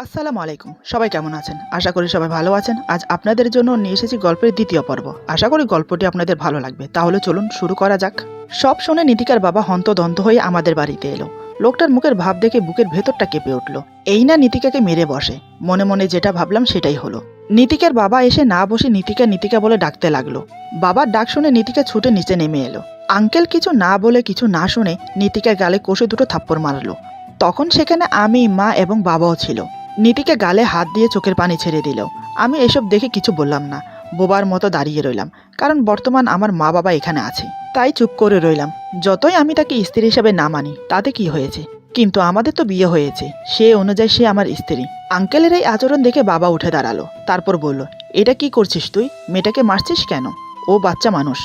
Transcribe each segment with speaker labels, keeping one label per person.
Speaker 1: আসসালামু আলাইকুম। সবাই কেমন আছেন? আশা করি সবাই ভালো আছেন। আজ আপনাদের জন্য নিয়ে এসেছি গল্পের দ্বিতীয় পর্ব। আশা করি গল্পটি আপনাদের ভালো লাগবে। তাহলে চলুন শুরু করা যাক। সব শুনে নীতিকার বাবা হন্তদন্ত হয়ে আমাদের বাড়িতে এলো। লোকটার মুখের ভাব দেখে বুকের ভেতরটা কেঁপে উঠল। এই না নীতিকাকে মেরে বসে। মনে মনে যেটা ভাবলাম সেটাই হলো। নীতিকার বাবা এসে না বসে নীতিকা নীতিকা বলে ডাকতে লাগলো। বাবার ডাক শুনে নীতিকা ছুটে নিচে নেমে এলো। আঙ্কেল কিছু না বলে কিছু না শুনে নীতিকার গালে কষে দুটো থাপ্পড় মারলো। তখন সেখানে আমি, মা এবং বাবাও ছিল। নীতিকে গালে হাত দিয়ে চোখের পানি ছেড়ে দিল। আমি এসব দেখে কিছু বললাম না, বোবার মতো দাঁড়িয়ে রইলাম। কারণ বর্তমান আমার মা বাবা এখানে আছে, তাই চুপ করে রইলাম। যতই আমি তাকে স্ত্রী হিসেবে না মানি তাতে কি হয়েছে, কিন্তু আমাদের তো বিয়ে হয়েছে, সে অনুযায়ী সে আমার স্ত্রী। আঙ্কেলের এই আচরণ দেখে বাবা উঠে দাঁড়ালো। তারপর বলল, এটা কি করছিস তুই? মেয়েটাকে মারছিস কেন? ও বাচ্চা মানুষ,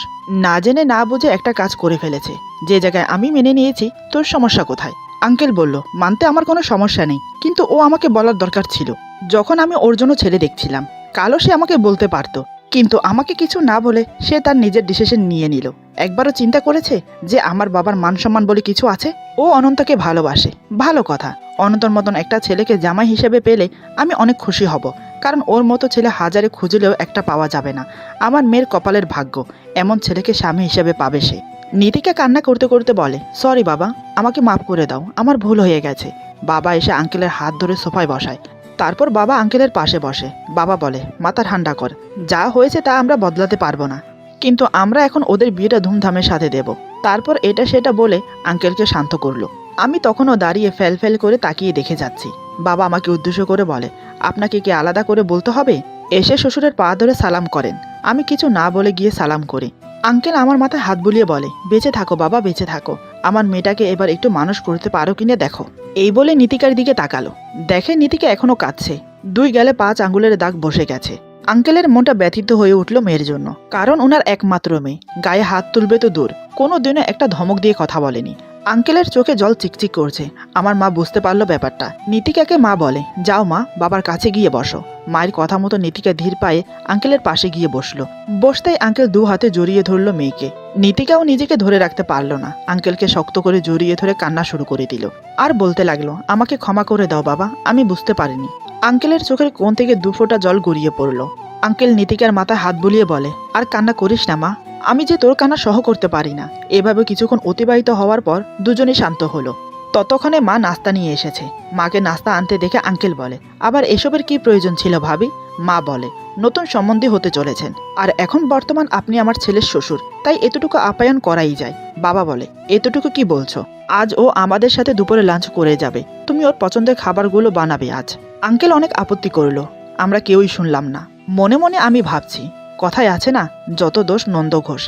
Speaker 1: না জেনে না বুঝে একটা কাজ করে ফেলেছে। যে জায়গায় আমি মেনে নিয়েছি, তোর সমস্যা কোথায়? আঙ্কেল বলল, মানতে আমার কোনো সমস্যা নেই, কিন্তু ও আমাকে বলার দরকার ছিল। যখন আমি ওর জন্য ছেলে দেখছিলাম, কালও সে আমাকে বলতে পারতো, কিন্তু আমাকে কিছু না বলে সে তার নিজের ডিসিশন নিয়ে নিল। একবারও চিন্তা করেছে যে আমার বাবার মান সম্মান বলে কিছু আছে? ও অনন্তকে ভালোবাসে, ভালো কথা। অনন্তর মতন একটা ছেলেকে জামাই হিসেবে পেলে আমি অনেক খুশি হব, কারণ ওর মতো ছেলে হাজারে খুঁজলেও একটা পাওয়া যাবে না। আমার মেয়ের কপালের ভাগ্য, এমন ছেলেকে স্বামী হিসেবে পাবে সে। নীতিকা কান্না করতে করতে বলে, সরি বাবা, আমাকে মাফ করে দাও, আমার ভুল হয়ে গেছে। বাবা এসে আঙ্কেলের হাত ধরে সোফায় বসায়। তারপর বাবা আঙ্কেলের পাশে বসে। বাবা বলে, মাথা ঠান্ডা কর, যা হয়েছে তা আমরা বদলাতে পারবো না, কিন্তু আমরা এখন ওদের বিয়েটা ধুমধামের সাথে দেব। তারপর এটা সেটা বলে আঙ্কেলকে শান্ত করলো। আমি তখনও দাঁড়িয়ে ফেল ফেল করে তাকিয়ে দেখে যাচ্ছি। বাবা আমাকে উদ্দেশ্য করে বলে, আপনাকে কি আলাদা করে বলতে হবে? এসে শ্বশুরের পা ধরে সালাম করেন। আমি কিছু না বলে গিয়ে সালাম করি। আঙ্কেল আমার মাথায় হাত বুলিয়ে বলে, বেঁচে থাকো বাবা, বেঁচে থাকো। আমার মেয়েটাকে এবার একটু মানুষ করতে পারো কিনা দেখো। এই বলে নীতিকার দিকে তাকালো। দেখে নীতিকা এখনো কাঁদছে, দুই গালে 5 আঙ্গুলের দাগ বসে গেছে। আঙ্কেলের মনটা ব্যথিত হয়ে উঠল মেয়ের জন্য, কারণ ওনার একমাত্র মেয়ে। গায়ে হাত তুলবে তো দূর, কোনো দিনও একটা ধমক দিয়ে কথা বলেনি। আঙ্কেলের চোখে জল চিকচিক করছে। আমার মা বুঝতে পারলো ব্যাপারটা। নীতিকাকে মা বলে, যাও মা, বাবার কাছে গিয়ে বসো। মায়ের কথা মতো নীতিকা ধীর পায়ে আঙ্কেলের পাশে গিয়ে বসলো। বসতেই আঙ্কেল 2 হাতে জড়িয়ে ধরলো মেয়েকে। নীতিকাও নিজেকে ধরে রাখতে পারলো না, আঙ্কেলকে শক্ত করে জড়িয়ে ধরে কান্না শুরু করে দিল। আর বলতে লাগলো, আমাকে ক্ষমা করে দাও বাবা, আমি বুঝতে পারিনি। আঙ্কেলের চোখের কোণ থেকে 2 ফোঁটা জল গড়িয়ে পড়লো। আঙ্কেল নীতিকার মাথায় হাত বুলিয়ে বলে, আর কান্না করিস না মা, আমি যে তোর কান্না সহ করতে পারি না। এভাবে কিছুক্ষণ অতিবাহিত হওয়ার পর দুজনেই শান্ত হলো। ততক্ষণে মা নাস্তা নিয়ে এসেছে। মাকে নাস্তা আনতে দেখে আঙ্কেল বলে, আবার এসবের কি প্রয়োজন ছিল ভাবি? মা বলে, নতুন সম্বন্ধী হতে চলেছেন, আর এখন বর্তমান আপনি আমার ছেলের শ্বশুর, তাই এতটুকু আপ্যায়ন করাই যায়। বাবা বলে, এতটুকু কি বলছো? আজ ও আমাদের সাথে দুপুরে লাঞ্চ করে যাবে, তুমি ওর পছন্দের খাবারগুলো বানাবে আজ। আঙ্কেল অনেক আপত্তি করলো, আমরা কেউই শুনলাম না। মনে মনে আমি ভাবছি, কথায় আছে না, যত দোষ নন্দ ঘোষ,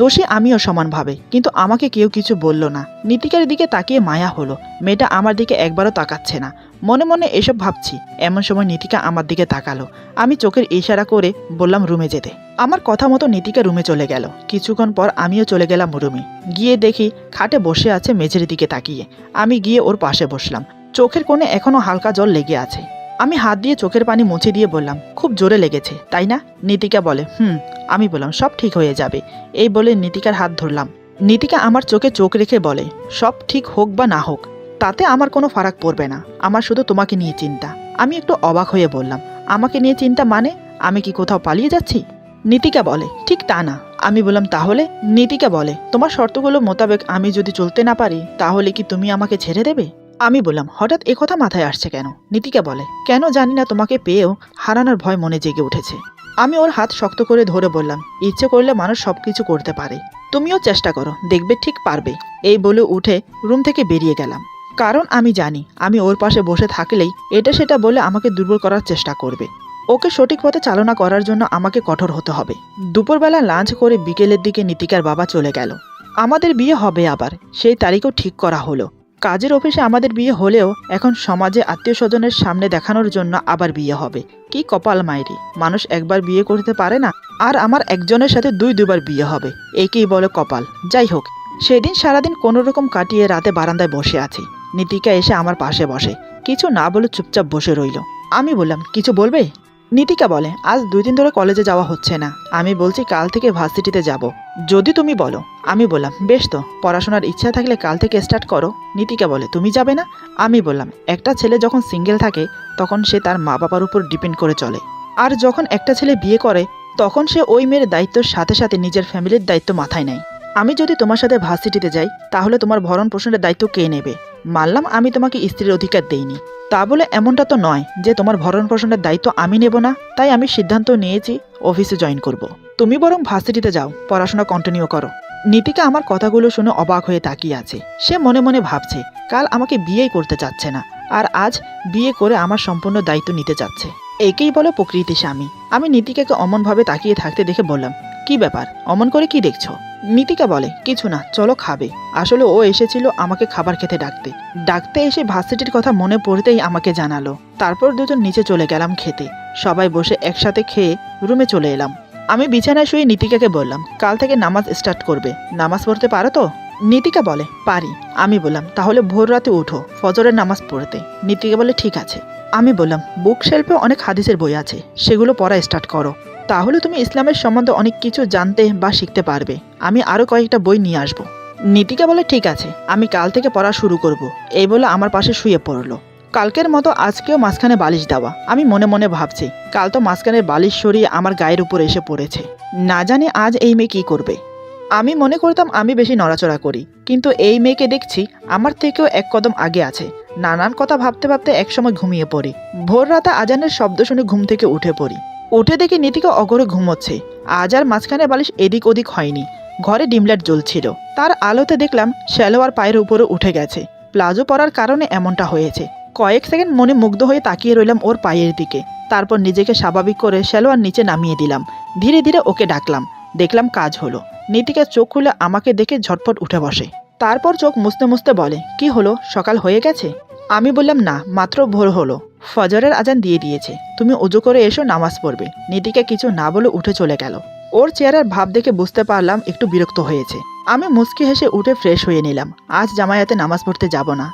Speaker 1: দোষী আমিও সমানভাবে, কিন্তু আমাকে কেউ কিছু বলল না। নীতিকার দিকে তাকিয়ে মায়া হলো, মেয়েটা আমার দিকে একবারও তাকাচ্ছে না। মনে মনে এসব ভাবছি, এমন সময় নীতিকা আমার দিকে তাকালো। আমি চোখের ইশারা করে বললাম রুমে যেতে। আমার কথা মতো নীতিকা রুমে চলে গেল। কিছুক্ষণ পর আমিও চলে গেলাম রুমে। গিয়ে দেখি খাটে বসে আছে মেঝের দিকে তাকিয়ে। আমি গিয়ে ওর পাশে বসলাম। চোখের কোণে এখনো হালকা জল লেগে আছে। আমি হাত দিয়ে চোখের পানি মুছে দিয়ে বললাম, খুব জোরে লেগেছে তাই না? নীতিকা বলে, আমি বললাম, সব ঠিক হয়ে যাবে। এই বলে নীতিকার হাত ধরলাম। নীতিকা আমার চোখে চোখ রেখে বলে, সব ঠিক হোক বা না হোক তাতে আমার কোনো ফারাক পড়বে না, আমার শুধু তোমাকে নিয়ে চিন্তা। আমি একটু অবাক হয়ে বললাম, আমাকে নিয়ে চিন্তা মানে? আমি কি কোথাও পালিয়ে যাচ্ছি? নীতিকা বলে, ঠিক তা না। আমি বললাম, তাহলে? নীতিকা বলে, তোমার শর্তগুলো মোতাবেক আমি যদি চলতে না পারি তাহলে কি তুমি আমাকে ছেড়ে দেবে? আমি বললাম, হঠাৎ একথা মাথায় আসছে কেন? নীতিকা বলে, কেন জানি না, তোমাকে পেয়েও হারানোর ভয় মনে জেগে উঠেছে। আমি ওর হাত শক্ত করে ধরে বললাম, ইচ্ছে করলে মানুষ সবকিছু করতে পারে, তুমিও চেষ্টা করো, দেখবে ঠিক পারবে। এই বলে উঠে রুম থেকে বেরিয়ে গেলাম, কারণ আমি জানি আমি ওর পাশে বসে থাকলেই এটা সেটা বলে আমাকে দুর্বল করার চেষ্টা করবে। ওকে সঠিক পথে চালনা করার জন্য আমাকে কঠোর হতে হবে। দুপুরবেলা লাঞ্চ করে বিকেলের দিকে নীতিকার বাবা চলে গেল। আমাদের বিয়ে হবে আবার, সেই তারিখও ঠিক করা হলো। কাজের অফিসে আমাদের বিয়ে হলেও এখন সমাজে আত্মীয় স্বজনের সামনে দেখানোর জন্য আবার বিয়ে হবে। কি কপাল মাইরি, মানুষ একবার বিয়ে করতে পারে না, আর আমার একজনের সাথে 2-2বার বিয়ে হবে, একেই বলে কপাল। যাই হোক, সেদিন সারাদিন কোনো রকম কাটিয়ে রাতে বারান্দায় বসে আছি। নীতিকা এসে আমার পাশে বসে, কিছু না বলে চুপচাপ বসে রইল। আমি বললাম, কিছু বলবে? নীতিকা বলে, আজ 2 দিন ধরে কলেজে যাওয়া হচ্ছে না। আমি বলছি, কাল থেকে ভার্সিটিতে যাব। যদি তুমি বলো। আমি বললাম বেশ, তো পড়াশোনার ইচ্ছা থাকলে কাল থেকে স্টার্ট করো। নীতিকা বলে তুমি যাবে না? আমি বললাম একটা ছেলে যখন সিঙ্গেল থাকে তখন সে তার মা বাবার উপর ডিপেন্ড করে চলে, আর যখন একটা ছেলে বিয়ে করে তখন সে ওই মেয়ের দায়িত্বের সাথে সাথে নিজের ফ্যামিলির দায়িত্ব মাথায় নেয়। আমি যদি তোমার সাথে ভার্সিটিতে যাই তাহলে তোমার ভরণ পোষণের দায়িত্ব কে নেবে? মানলাম আমি তোমাকে স্ত্রীর অধিকার দেইনি, তা বলে এমনটা তো নয় যে তোমার ভরণ পোষণের দায়িত্ব আমি নেব না। তাই আমি সিদ্ধান্ত নিয়েছি অফিসে জয়েন করব। তুমি বরং ভার্সিটিতে যাও, পড়াশোনা কন্টিনিউ করো। নীতিকা আমার কথাগুলো শুনে অবাক হয়ে তাকিয়ে আছে। সে মনে মনে ভাবছে কাল আমাকে বিয়েই করতে চাচ্ছে না, আর আজ বিয়ে করে আমার সম্পূর্ণ দায়িত্ব নিতে চাচ্ছে। একেই বলে প্রকৃতি স্বামী। আমি নীতিকাকে অমনভাবে তাকিয়ে থাকতে দেখে বললাম, কি ব্যাপার, অমন করে কি দেখছো? নীতিকা বলে, কিছু না, চলো খাবে। আসলে ও এসেছিল আমাকে খাবার খেতে ডাকতে। ডাকতে এসে ভার্সিটির কথা মনে পড়তেই আমাকে জানালো। তারপর দুজন নিচে চলে গেলাম খেতে। সবাই বসে একসাথে খেয়ে রুমে চলে এলাম। আমি বিছানায় শুয়ে নীতিকাকে বললাম, কাল থেকে নামাজ স্টার্ট করবে, নামাজ পড়তে পারো তো? নীতিকা বলে, পারি। আমি বললাম, তাহলে ভোর রাতে উঠো ফজরের নামাজ পড়তে। নীতিকা বলে, ঠিক আছে। আমি বললাম, বুক শেলফে অনেক হাদিসের বই আছে, সেগুলো পড়া স্টার্ট করো, তাহলে তুমি ইসলামের সম্বন্ধে অনেক কিছু জানতে বা শিখতে পারবে। আমি আরও কয়েকটা বই নিয়ে আসবো। নীতিকা বলে, ঠিক আছে, আমি কাল থেকে পড়া শুরু করব। এই বলে আমার পাশে শুয়ে পড়লো। কালকের মতো আজকেও মাঝখানে বালিশ দেওয়া। আমি মনে মনে ভাবছি কাল তো মাঝখানের বালিশ সরিয়ে আমার গায়ের উপর এসে পড়েছে, না জানি আজ এই মেয়ে কী করবে। আমি মনে করতাম আমি বেশি নড়াচড়া করি, কিন্তু এই মেয়েকে দেখছি আমার থেকেও এক কদম আগে আছে। নানান কথা ভাবতে ভাবতে একসময় ঘুমিয়ে পড়ি। ভোর রাতে আজানের শব্দ শুনে ঘুম থেকে উঠে পড়ি। উঠে দেখি নীতিকা অগরে ঘুমোচ্ছে। আজ আর মাঝখানে বালিশ এদিক ওদিক হয়নি। ঘরে ডিমলাইট জ্বলছিল, তার আলোতে দেখলাম শ্যালোয়ার পায়ের উপরে উঠে গেছে। প্লাজো পরার কারণে এমনটা হয়েছে। কয়েক সেকেন্ড মনে মুগ্ধ হয়ে তাকিয়ে রইলাম ওর পায়ের দিকে। তারপর নিজেকে স্বাভাবিক করে শ্যালোয়ার নিচে নামিয়ে দিলাম। ধীরে ধীরে ওকে ডাকলাম। দেখলাম কাজ হলো। নীতিকা চোখ খুলে আমাকে দেখে ঝটপট উঠে বসে। তারপর চোখ মুছতে মুছতে বলে, কি হলো, সকাল হয়ে গেছে? আমি বললাম, না, মাত্র ভোর হলো, ফজরের আজান দিয়ে দিয়েছে, তুমি উজু করে এসো, নামাজ পড়বে। নীতিকা কিছু না বলে উঠে চলে গেল। ওর চেহারার ভাব দেখে বুঝতে পারলাম একটু বিরক্ত হয়েছে। আমি মুচকি হেসে উঠে ফ্রেশ হয়ে নিলাম। আজ জামায়াতে নামাজ পড়তে যাব না,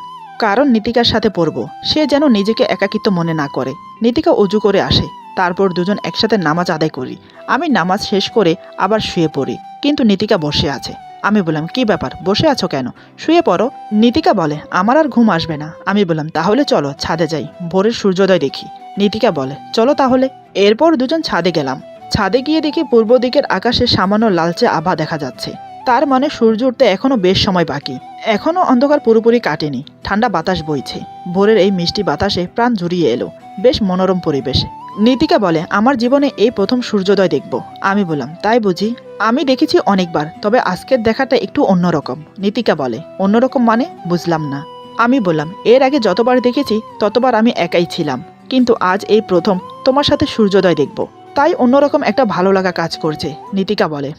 Speaker 1: কারণ নীতিকার সাথে পড়ব। সে যেন নিজেকে একাকিত্ব মনে না করে। নীতিকা উজু করে আসে, তারপর দুজন একসাথে নামাজ আদায় করি। আমি নামাজ শেষ করে আবার শুয়ে পড়ি, কিন্তু নীতিকা বসে আছে। আমি বললাম, কি ব্যাপার, বসে আছো কেন, শুয়ে পড়ো। নীতিকা বলে, আমার আর ঘুম আসবে না। আমি বললাম, তাহলে চলো ছাদে যাই, ভোরের সূর্যোদয় দেখি। নীতিকা বলে, চলো তাহলে। এরপর দুজন ছাদে গেলাম। ছাদে গিয়ে দেখি পূর্ব দিকের আকাশে সামান্য লালচে আভা দেখা যাচ্ছে। তার মানে সূর্য উঠতে এখনো বেশ সময় বাকি। এখনো অন্ধকার পুরোপুরি কাটেনি। ঠান্ডা বাতাস বইছে। ভোরের এই মিষ্টি বাতাসে প্রাণ জুড়িয়ে এলো। বেশ মনোরম পরিবেশ। নীতিকা বলে, আমার জীবনে এই প্রথম সূর্যোদয় দেখব। আমি বললাম, তাই বুঝি? আমি দেখেছি অনেকবার, তবে আজকের দেখাটা একটু অন্যরকম। নীতিকা বলে, অন্যরকম মানে? বুঝলাম না। আমি বললাম, এর আগে যতবার দেখেছি ততবার আমি একাই ছিলাম, কিন্তু আজ এই প্রথম তোমার সাথে সূর্যোদয় দেখব, তাই অন্যরকম একটা ভালো লাগা কাজ করছে। নীতিকা বলে,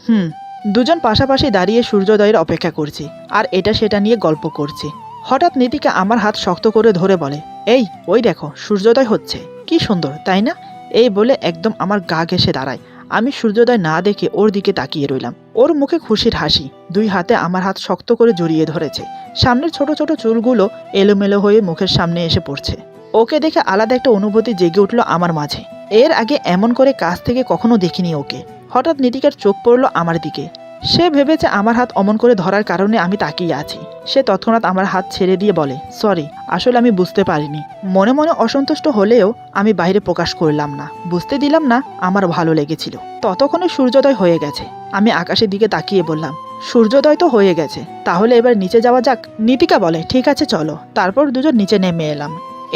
Speaker 1: দুজন পাশাপাশি দাঁড়িয়ে সূর্যোদয়ের অপেক্ষা করছি, আর এটা সেটা নিয়ে গল্প করছি। হঠাৎ নীতিকা আমার হাত শক্ত করে ধরে বলে, এই, ওই দেখো সূর্যোদয় হচ্ছে, কি সুন্দর, তাই না? এই বলে একদম আমার গা ঘেঁষে দাঁড়ায়। আমি সূর্যোদয় না দেখে ওর দিকে তাকিয়ে রইলাম। ওর মুখে খুশির হাসি। দুই হাতে আমার হাত শক্ত করে জড়িয়ে ধরেছে। সামনের ছোট ছোট চুলগুলো এলোমেলো হয়ে মুখের সামনে এসে পড়ছে। ওকে দেখে আলাদা একটা অনুভূতি জেগে উঠল আমার মাঝে। এর আগে এমন করে কাছ থেকে কখনো দেখিনি ওকে। হঠাৎ নীতিকার চোখ পড়লো আমার দিকে। সে ভেবেছে আমার হাত অমন করে ধরার কারণে আমি তাকিয়ে আছি। সে তৎক্ষণাৎ আমার হাত ছেড়ে দিয়ে বলে, সরি, আসলে আমি বুঝতে পারিনি। মনে মনে অসন্তুষ্ট হলেও আমি বাইরে প্রকাশ করলাম না, বুঝতে দিলাম না আমার ভালো লেগেছিল। ততক্ষণে সূর্যোদয় হয়ে গেছে। আমি আকাশের দিকে তাকিয়ে বললাম, সূর্যোদয় তো হয়ে গেছে, তাহলে এবার নিচে যাওয়া যাক। নীতিকা বলে, ঠিক আছে চলো। তারপর দুজন নিচে নেমে এলাম।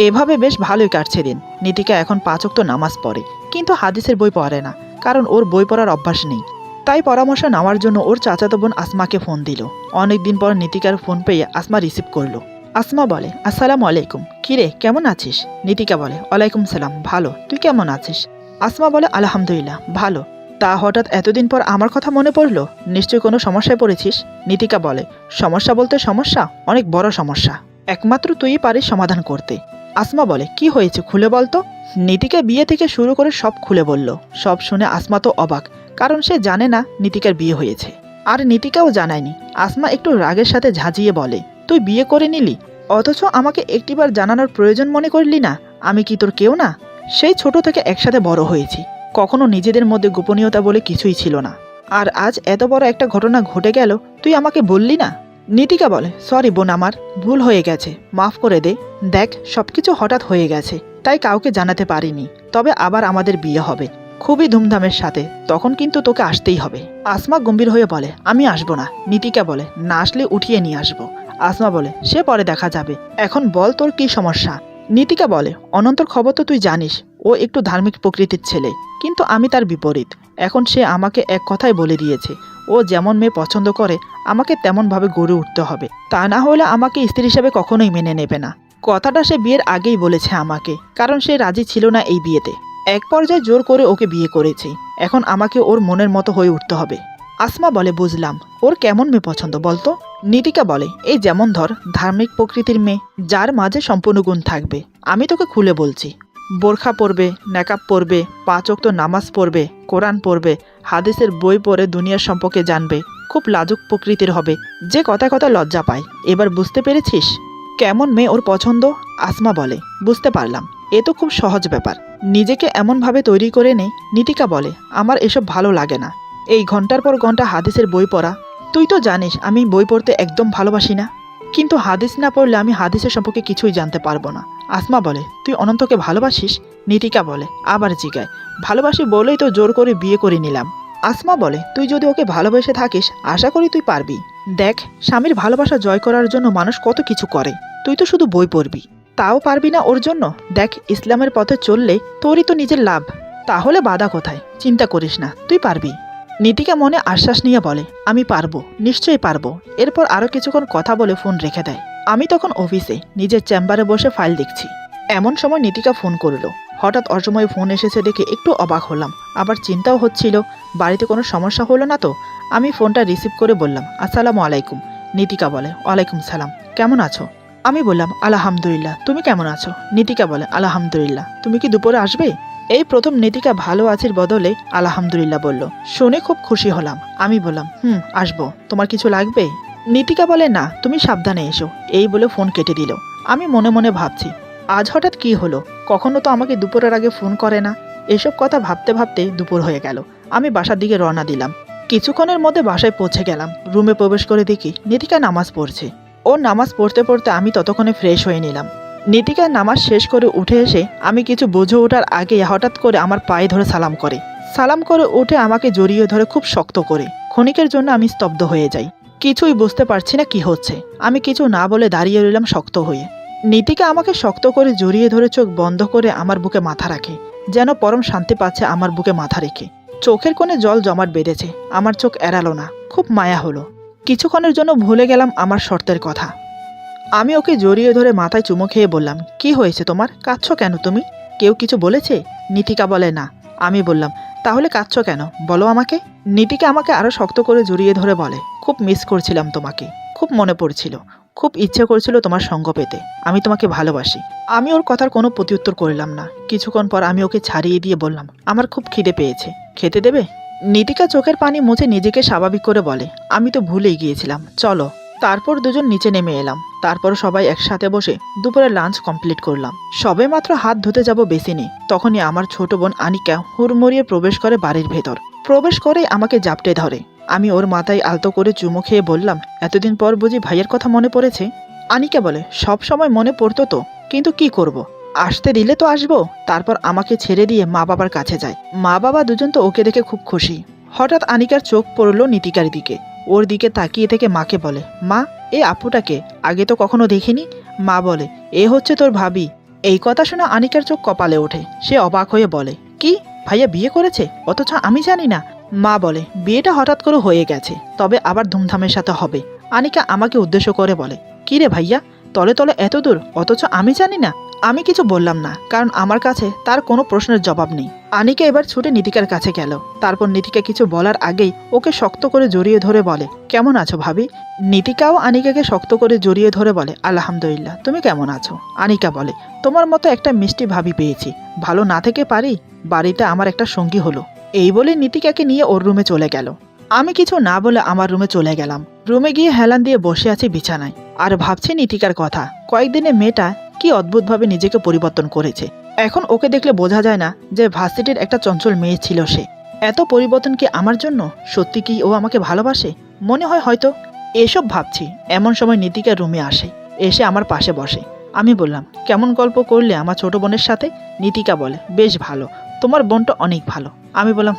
Speaker 1: এভাবে বেশ ভালোই কাটছে দিন। নীতিকা এখন 5 ওয়াক্ত নামাজ পড়ে, কিন্তু হাদিসের বই পড়ে না, কারণ ওর বই পড়ার অভ্যাস নেই। তাই পরামর্শ নেওয়ার জন্য ওর চাচাতো বোন আসমাকে ফোন দিল। অনেকদিন পর নীতিকার ফোন পেয়ে আসমা রিসিভ করলো। আসমা বলে, আসসালামু আলাইকুম, কিরে কেমন আছিস? নীতিকা বলে, ওয়ালাইকুম সালাম, ভালো, তুই কেমন আছিস? আসমা বলে, আলহামদুলিল্লাহ ভালো। তা হঠাৎ এতদিন পর আমার কথা মনে পড়লো, নিশ্চয়ই কোনো সমস্যায় পড়েছিস? নীতিকা বলে, সমস্যা বলতে সমস্যা, অনেক বড় সমস্যা, একমাত্র তুই পারিস সমাধান করতে। আসমা বলে, কি হয়েছে খুলে বলতো? নীতিকা বিয়ে থেকে শুরু করে সব খুলে বলল। সব শুনে আসমা তো অবাক, কারণ সে জানে না নীতিকার বিয়ে হয়েছে, আর নীতিকাও জানায়নি। আসমা একটু রাগের সাথে ঝাঁঝিয়ে বলে, তুই বিয়ে করে নিলি, অথচ আমাকে একটিবার জানানোর প্রয়োজন মনে করলি না? আমি কি তোর কেউ না? সেই ছোট থেকে একসাথে বড় হয়েছি, কখনো নিজেদের মধ্যে গোপনীয়তা বলে কিছুই ছিল না। আর আজ এত বড় একটা ঘটনা ঘটে গেল, তুই আমাকে বললি না। নীতিকা বলে, সরি বোন, আমার ভুল হয়ে গেছে, মাফ করে দে। দেখ, সবকিছু হঠাৎ হয়ে গেছে, তাই কাউকে জানাতে পারিনি। তবে আবার আমাদের বিয়ে হবে, খুবই ধুমধামের সাথে, তখন কিন্তু তোকে আসতেই হবে। আসমা গম্ভীর হয়ে বলে, আমি আসবো না। নীতিকা বলে, না আসলে উঠিয়ে নিয়ে আসবো। আসমা বলে, সে পরে দেখা যাবে, এখন বল তোর কি সমস্যা। নীতিকা বলে, অনন্তর খবর তো তুই জানিস, ও একটু ধার্মিক প্রকৃতির ছেলে, কিন্তু আমি তার বিপরীত। এখন সে আমাকে এক কথাই বলে দিয়েছে, ও যেমন মেয়ে পছন্দ করে আমাকে তেমনভাবে গড়ে উঠতে হবে, তা না হলে আমাকে স্ত্রী হিসেবে কখনোই মেনে নেবে না। কথাটা সে বিয়ের আগেই বলেছে আমাকে, কারণ সে রাজি ছিল না এই বিয়েতে। এক পর্যায়ে জোর করে ওকে বিয়ে করেছি, এখন আমাকে ওর মনের মতো হয়ে উঠতে হবে। আসমা বলে, বুঝলাম, ওর কেমন মেয়ে পছন্দ বলতো। নীতিকা বলে, এই যেমন ধর ধার্মিক প্রকৃতির মেয়ে, যার মাঝে সম্পূর্ণ গুণ থাকবে। আমি তোকে খুলে বলছি, বোরখা পরবে, নেকাব পরবে, 5 ওয়াক্ত নামাজ পড়বে, কোরআন পড়বে, হাদিসের বই পড়ে দুনিয়ার সম্পর্কে জানবে, খুব লাজুক প্রকৃতির হবে, যে কথায় কথা লজ্জা পায়। এবার বুঝতে পেরেছিস কেমন মেয়ে ওর পছন্দ? আসমা বলে, বুঝতে পারলাম, এ তো খুব সহজ ব্যাপার, নিজেকে এমনভাবে তৈরি করে নে। নীতিকা বলে, আমার এসব ভালো লাগে না, এই ঘন্টার পর ঘন্টা হাদিসের বই পড়া। তুই তো জানিস আমি বই পড়তে একদম ভালোবাসি না, কিন্তু হাদিস না পড়লে আমি হাদিসের সম্পর্কে কিছুই জানতে পারবো না। আসমা বলে, তুই অনন্তকে ভালোবাসিস? নীতিকা বলে, আবার জিগায়, ভালোবাসি বলেই তো জোর করে বিয়ে করে নিলাম। আসমা বলে, তুই যদি ওকে ভালোবেসে থাকিস, আশা করি তুই পারবি। দেখ, স্বামীর ভালোবাসা জয় করার জন্য মানুষ কত কিছু করে, তুই তো শুধু বই পড়বি, তাও পারবি না ওর জন্য। দেখ, ইসলামের পথে চললে তোরই তো নিজের লাভ, তাহলে বাধা কোথায়? চিন্তা করিস না, তুই পারবি। নীতিকা মনে আশ্বাস নিয়ে বলে, আমি পারবো, নিশ্চয়ই পারবো। এরপর আরও কিছুক্ষণ কথা বলে ফোন রেখে দেয়। আমি তখন অফিসে নিজের চেম্বারে বসে ফাইল দেখছি। এমন সময় নীতিকা ফোন করলো। হঠাৎ অসময়ে ফোন এসেছে দেখে একটু অবাক হলাম, আবার চিন্তাও হচ্ছিল বাড়িতে কোনো সমস্যা হলো না তো। আমি ফোনটা রিসিভ করে বললাম, আসসালামু আলাইকুম। নীতিকা বলে, ওয়ালাইকুম সালাম, কেমন আছো? আমি বললাম, আলহামদুলিল্লাহ, তুমি কেমন আছো? নীতিকা বলে, আলহামদুলিল্লাহ, তুমি কি দুপুরে আসবে? এই প্রথম নীতিকা ভালো আছির বদলে আলহামদুলিল্লাহ বলল, শুনে খুব খুশি হলাম। আমি বললাম, আসবো, তোমার কিছু লাগবে? নীতিকা বলে, না, তুমি সাবধানে এসো। এই বলে ফোন কেটে দিল। আমি মনে মনে ভাবছি, আজ হঠাৎ কি হলো, কখনো তো আমাকে দুপুরের আগে ফোন করে না। এসব কথা ভাবতে ভাবতে দুপুর হয়ে গেল। আমি বাসার দিকে রওনা দিলাম। কিছুক্ষণের মধ্যে বাসায় পৌঁছে গেলাম। রুমে প্রবেশ করে দেখি নীতিকা নামাজ পড়ছে। ও নামাজ পড়তে পড়তে আমি ততক্ষণে ফ্রেশ হয়ে নিলাম। নীতিকা নামাজ শেষ করে উঠে এসে আমি কিছু বুঝে ওঠার আগে হঠাৎ করে আমার পায়ে ধরে সালাম করে। সালাম করে উঠে আমাকে জড়িয়ে ধরে খুব শক্ত করে। ক্ষণিকের জন্য আমি স্তব্ধ হয়ে যাই, কিছুই বুঝতে পারছি না কি হচ্ছে। আমি কিছু না বলে দাঁড়িয়ে রইলাম শক্ত হয়ে। নীতিকা আমাকে শক্ত করে জড়িয়ে ধরে চোখ বন্ধ করে আমার বুকে মাথা রাখে, যেন পরম শান্তি পাচ্ছে আমার বুকে মাথা রেখে। চোখের কোণে জল জমাট বেঁধেছে, আমার চোখ এড়ালো না, খুব মায়া হলো। কিছুক্ষণের জন্য ভুলে গেলাম আমার শর্তের কথা। আমি ওকে জড়িয়ে ধরে মাথায় চুমো খেয়ে বললাম, কি হয়েছে তোমার, কাঁদছো কেন তুমি? কেউ কিছু বলেছে? নীতিকা বলে, না। আমি বললাম, তাহলে কাঁদছো কেন, বলো আমাকে। নীতিকা আমাকে আরো শক্ত করে জড়িয়ে ধরে বলে, খুব মিস করছিলাম তোমাকে, খুব মনে পড়ছিল, খুব ইচ্ছে করছিল তোমার সঙ্গ পেতে, আমি তোমাকে ভালোবাসি। আমি ওর কথার কোনো প্রত্যুত্তর করলাম না। কিছুক্ষণ পর আমি ওকে ছাড়িয়ে দিয়ে বললাম, আমার খুব খিদে পেয়েছে, খেতে দেবে? নীতিকা চোখের পানি মুছে নিজেকে স্বাভাবিক করে বলে, আমি তো ভুলেই গিয়েছিলাম, চলো। তারপর দুজন নিচে নেমে এলাম। তারপর সবাই একসাথে বসে দুপুরে লাঞ্চ কমপ্লিট করলাম। সবে মাত্র হাত ধুতে যাব বেসিনে, তখনই আমার ছোট বোন আনিকা হুড়মুড়িয়ে প্রবেশ করে বাড়ির ভেতর। প্রবেশ করেই আমাকে জাপটে ধরে। আমি ওর মাথায় আলতো করে চুমু খেয়ে বললাম, এতদিন পর বুঝি ভাইয়ের কথা মনে পড়েছে? আনিকা বলে, সব সময় মনে পড়তো তো, কিন্তু কি করব, আসতে দিলে তো আসবো। তারপর আমাকে ছেড়ে দিয়ে মা বাবার কাছে যায়। মা বাবা দুজন তো ওকে দেখে খুব খুশি। হঠাৎ আনিকার চোখ পড়ল নীতিকার দিকে। ওর দিকে তাকিয়ে থেকে মাকে বলে, মা, এই আপুটাকে আগে তো কখনো দেখিনি। মা বলে, এ হচ্ছে তোর ভাবি। এই কথা শুনে আনিকার চোখ কপালে ওঠে। সে অবাক হয়ে বলে, কি, ভাইয়া বিয়ে করেছে, অথচ আমি জানি না? মা বলে, বিয়েটা হঠাৎ করে হয়ে গেছে, তবে আবার ধুমধামের সাথে হবে। আনিকা আমাকে উদ্দেশ্য করে বলে, কি রে ভাইয়া, তলে তলে এত দূর, অথচ আমি জানি না? আমি কিছু বললাম না, কারণ আমার কাছে তার কোনো প্রশ্নের জবাব নেই। আনিকা এবার ছুটে নীতিকার কাছে গেল। তারপর নীতিকা কিছু বলার আগেই ওকে শক্ত করে জড়িয়ে ধরে বলে, কেমন আছো ভাবি? নীতিকাও আনিকাকে শক্ত করে জড়িয়ে ধরে বলে, আলহামদুলিল্লাহ, তুমি কেমন আছো? আনিকা বলে, তোমার মতো একটা মিষ্টি ভাবি পেয়েছি, ভালো না থেকে পারি? বাড়িতে আমার একটা সঙ্গী হলো। এই বলে নীতিকাকে নিয়ে ওর রুমে চলে গেল। আমি কিছু না বলে আমার রুমে চলে গেলাম। রুমে গিয়ে হেলান দিয়ে বসে আছি বিছানায়, আর ভাবছি নীতিকার কথা। কয়েকদিনে মেয়েটা কি অদ্ভুতভাবে নিজেকে পরিবর্তন করেছে। এখন ওকে দেখলে বোঝা যায় না যে ভার্সিটির একটা চঞ্চল মেয়ে ছিল সে। এত পরিবর্তন কি আমার জন্য? সত্যি কি ও আমাকে ভালোবাসে? মনে হয় হয়তো। এসব ভাবছি এমন সময় নীতিকা রুমে আসে, এসে আমার পাশে বসে। আমি বললাম, কেমন গল্প করলে আমার ছোট বোনের সাথে? নীতিকা বলে, বেশ ভালো, তোমার বোনটা অনেক ভালো। আমি বললাম,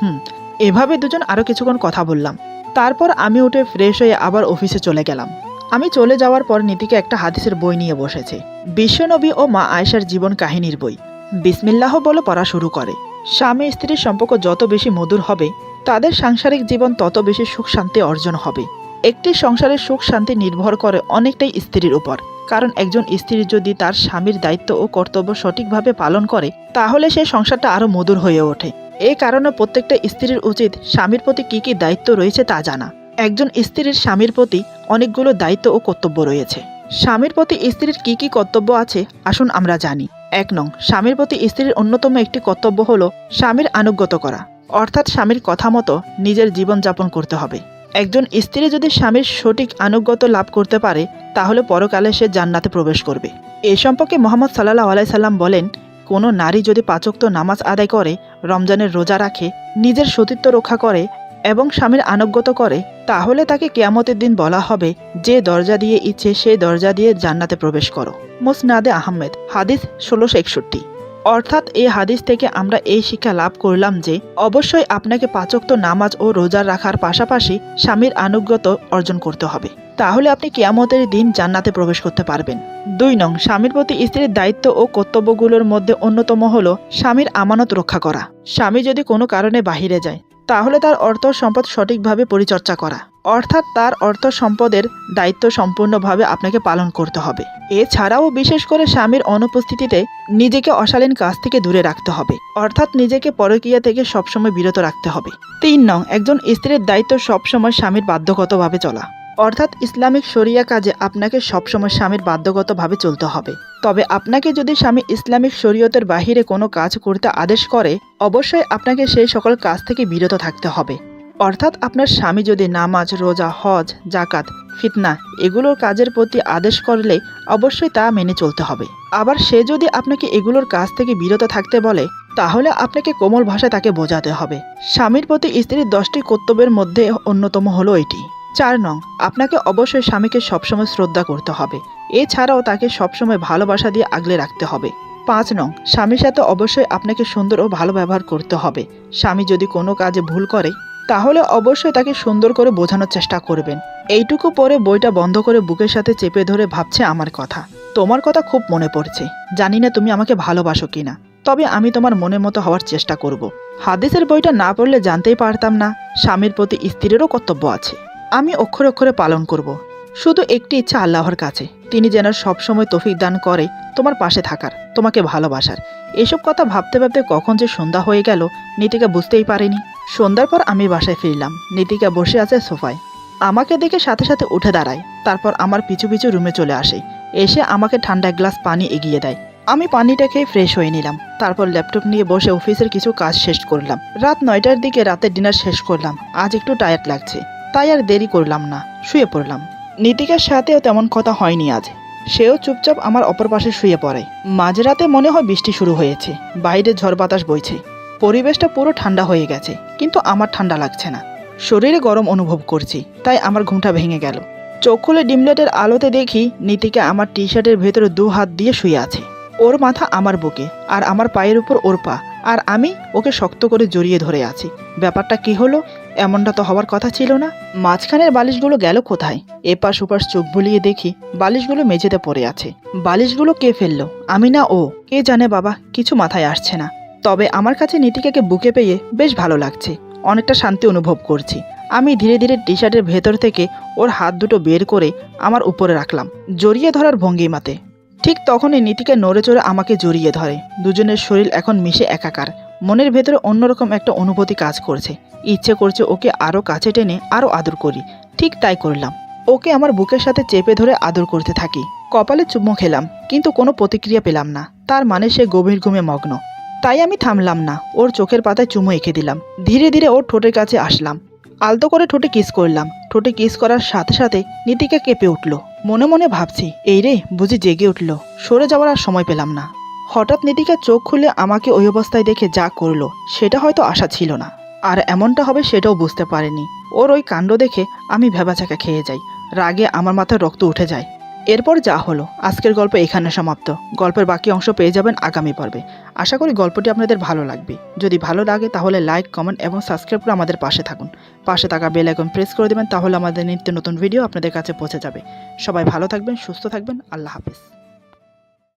Speaker 1: এভাবে দুজন আরও কিছুক্ষণ কথা বললাম। তারপর আমি উঠে ফ্রেশ হয়ে আবার অফিসে চলে গেলাম। আমি চলে যাওয়ার পর নীতিকা একটা হাদিসের বই নিয়ে বসেছে, বিশ্বনবী ও মা আয়েশার জীবন কাহিনীর বই। বিসমিল্লাহ বলে পড়া শুরু করে। স্বামী স্ত্রীর সম্পর্ক যত বেশি মধুর হবে, তাদের সাংসারিক জীবন তত বেশি সুখ শান্তি অর্জন হবে। একটি সংসারের সুখ শান্তি নির্ভর করে অনেকটাই স্ত্রীর উপর, কারণ একজন স্ত্রী যদি তার স্বামীর দায়িত্ব ও কর্তব্য সঠিকভাবে পালন করে, তাহলে সেই সংসারটা আরও মধুর হয়ে ওঠে। এই কারণে প্রত্যেকটা স্ত্রীর উচিত স্বামীর প্রতি কী কী দায়িত্ব রয়েছে তা জানা। একজন স্ত্রীর স্বামীর প্রতি অনেকগুলো দায়িত্ব ও কর্তব্য রয়েছে। স্বামীর প্রতি স্ত্রীর কী কী কর্তব্য আছে আসুন আমরা জানি। 1 নং, স্বামীর প্রতি স্ত্রীর অন্যতম একটি কর্তব্য হলো স্বামীর আনুগত্য করা, অর্থাৎ স্বামীর কথা মতো নিজের জীবনযাপন করতে হবে। একজন স্ত্রী যদি স্বামীর সঠিক আনুগত্য লাভ করতে পারে, তাহলে পরকালে সে জান্নাতে প্রবেশ করবে। এ সম্পর্কে মুহাম্মদ সাল্লাল্লাহু আলাইহি সাল্লাম বলেন, কোনো নারী যদি 5 ওয়াক্ত নামাজ আদায় করে, রমজানের রোজা রাখে, নিজের সতীত্ব রক্ষা করে এবং স্বামীর আনুগত্য করে, তাহলে তাকে কিয়ামতের দিন বলা হবে, যে দরজা দিয়ে ইচ্ছে সেই দরজা দিয়ে জান্নাতে প্রবেশ করো। মুসনাদে আহমেদ, হাদিস 1661। অর্থাৎ এই হাদিস থেকে আমরা এই শিক্ষা লাভ করলাম যে অবশ্যই আপনাকে 5 ওয়াক্ত নামাজ ও রোজা রাখার পাশাপাশি স্বামীর আনুগত্য অর্জন করতে হবে, তাহলে আপনি কিয়ামতের দিন জান্নাতে প্রবেশ করতে পারবেন। 2 নং, স্বামীর প্রতি স্ত্রীর দায়িত্ব ও কর্তব্যগুলোর মধ্যে অন্যতম হলো স্বামীর আমানত রক্ষা করা। স্বামী যদি কোনো কারণে বাহিরে যায়, তাহলে তার অর্থ সম্পদ সঠিকভাবে পরিচর্যা করা, অর্থাৎ তার অর্থ সম্পদের দায়িত্ব সম্পূর্ণভাবে আপনাকে পালন করতে হবে। এছাড়াও বিশেষ করে স্বামীর অনুপস্থিতিতে নিজেকে অশালীন কাজ থেকে দূরে রাখতে হবে, অর্থাৎ নিজেকে পরকীয়া থেকে সবসময় বিরত রাখতে হবে। 3 নং, একজন স্ত্রীর দায়িত্ব সবসময় স্বামীর বাধ্যগতভাবে চলা, অর্থাৎ ইসলামিক শরিয়া কাজে আপনাকে সবসময় স্বামীর বাধ্যগতভাবে চলতে হবে। তবে আপনাকে যদি স্বামী ইসলামিক শরীয়তের বাহিরে কোনো কাজ করতে আদেশ করে, অবশ্যই আপনাকে সেই সকল কাজ থেকে বিরত থাকতে হবে। অর্থাৎ আপনার স্বামী যদি নামাজ, রোজা, হজ, জাকাত, ফিতনা এগুলোর কাজের প্রতি আদেশ করলে অবশ্যই তা মেনে চলতে হবে। আবার সে যদি আপনাকে এগুলোর কাজ থেকে বিরত থাকতে বলে, তাহলে আপনাকে কোমল ভাষায় তাকে বোঝাতে হবে। স্বামীর প্রতি স্ত্রীর 10টি কর্তব্যের মধ্যে অন্যতম হলো এটি। 4 নং, আপনাকে অবশ্যই স্বামীকে সবসময় শ্রদ্ধা করতে হবে, এছাড়াও তাকে সবসময় ভালোবাসা দিয়ে আগলে রাখতে হবে। 5 নং, স্বামীর সাথে অবশ্যই আপনাকে সুন্দর ও ভালো ব্যবহার করতে হবে। স্বামী যদি কোনো কাজে ভুল করে, তাহলে অবশ্যই তাকে সুন্দর করে বোঝানোর চেষ্টা করবেন। এইটুকু পরে বইটা বন্ধ করে বুকের সাথে চেপে ধরে ভাবছে, আমার কথা, তোমার কথা খুব মনে পড়ছে। জানি না তুমি আমাকে ভালোবাসো কিনা, তবে আমি তোমার মনের মতো হওয়ার চেষ্টা করব। হাদিসের বইটা না পড়লে জানতেই পারতাম না স্বামীর প্রতি স্ত্রীরও কর্তব্য আছে। আমি অক্ষরে অক্ষরে পালন করব। শুধু একটি ইচ্ছা আল্লাহর কাছে, তিনি যেন সবসময় তৌফিক দান করে তোমার পাশে থাকার, তোমাকে ভালোবাসার। এসব কথা ভাবতে ভাবতে কখন যে সন্ধ্যা হয়ে গেল নীতিকা বুঝতেই পারেনি। সন্ধ্যার পর আমি বাসায় ফিরলাম। নীতিকা বসে আছে সোফায়, আমাকে দেখে সাথে সাথে উঠে দাঁড়ায়। তারপর আমার পিছু পিছু রুমে চলে আসে, এসে আমাকে ঠান্ডা এক গ্লাস পানি এগিয়ে দেয়। আমি পানিটা খেয়ে ফ্রেশ হয়ে নিলাম। তারপর ল্যাপটপ নিয়ে বসে অফিসের কিছু কাজ শেষ করলাম। রাত 9টার দিকে রাতের ডিনার শেষ করলাম। আজ একটু টায়ার্ড লাগছে, তাই আর দেরি করলাম না, শুয়ে পড়লাম। নীতিকার সাথেও তেমন কথা হয়নি আজ। সেও চুপচাপ আমার অপর পাশে শুয়ে পড়ে। মাঝরাতে মনে হয় বৃষ্টি শুরু হয়েছে, বাইরে ঝড় বাতাস বইছে, পরিবেশটা পুরো ঠান্ডা হয়ে গেছে, কিন্তু আমার ঠান্ডা লাগছে না, শরীরে গরম অনুভব করছি, তাই আমার ঘুমটা ভেঙে গেল। চোখ খুলে ডিমলাইটের আলোতে দেখি নীতিকা আমার টি শার্টের ভেতরে 2 হাত দিয়ে শুয়ে আছে। ওর মাথা আমার বুকে, আর আমার পায়ের উপর ওর পা, আর আমি ওকে শক্ত করে জড়িয়ে ধরে আছি। ব্যাপারটা কি হলো? এমনটা তো হওয়ার কথা ছিল না। মাঝখানের বালিশগুলো গেল কোথায়? এপাশ ওপাশ চোখ বুলিয়ে দেখি বালিশগুলো মেঝেতে পড়ে আছে। বালিশগুলো কে ফেললো? আমি না ও? কে জানে বাবা, কিছু মাথায় আসছে না। তবে আমার কাছে নীতিকাকে বুকে পেয়ে বেশ ভালো লাগছে, অনেকটা শান্তি অনুভব করছি। আমি ধীরে ধীরে টি শার্টের ভেতর থেকে ওর হাত দুটো বের করে আমার উপরে রাখলাম, জড়িয়ে ধরার ভঙ্গিমাতে। ঠিক তখনই নীতিকা নড়ে চড়ে আমাকে জড়িয়ে ধরে। দুজনের শরীর এখন মিশে একাকার। মনের ভেতরে অন্যরকম একটা অনুভূতি কাজ করছে। ইচ্ছে করছে ওকে আরও কাছে টেনে আরও আদর করি। ঠিক তাই করলাম। ওকে আমার বুকের সাথে চেপে ধরে আদর করতে থাকি। কপালে চুম্বো খেলাম, কিন্তু কোনো প্রতিক্রিয়া পেলাম না। তার মানে সে গভীর ঘুমে মগ্ন। তাই আমি থামলাম না, ওর চোখের পাতায় চুমু এঁকে দিলাম। ধীরে ধীরে ওর ঠোঁটের কাছে আসলাম, আলতো করে ঠোঁটে কিস করলাম। ঠোঁটে কিস করার সাথে সাথে নীতিকা কেঁপে উঠল। মনে মনে ভাবছি, এই রে বুঝি জেগে উঠল। সরে যাওয়ার আর সময় পেলাম না। হঠাৎ নীতিকা চোখ খুলে আমাকে ওই অবস্থায় দেখে যা করলো, সেটা হয়তো আশা ছিল না। আর এমনটা হবে সেটাও বুঝতে পারেনি। ওর ওই কাণ্ড দেখে আমি ভেবাচাকা খেয়ে যাই, রাগে আমার মাথায় রক্ত উঠে যায়। এরপর যা হলো, আজকের গল্প এখানে সমাপ্ত। গল্পের বাকি অংশ পেয়ে যাবেন আগামী পর্বে। আশা করি গল্পটি আপনাদের ভালো লাগবে। যদি ভালো লাগে তাহলে লাইক, কমেন্ট এবং সাবস্ক্রাইব করে আমাদের পাশে থাকুন। পাশে থাকা বেল আইকন প্রেস করে দেবেন, তাহলে আমাদের নিত্য নতুন ভিডিও আপনাদের কাছে পৌঁছে যাবে। সবাই ভালো থাকবেন, সুস্থ থাকবেন। আল্লাহ হাফেজ।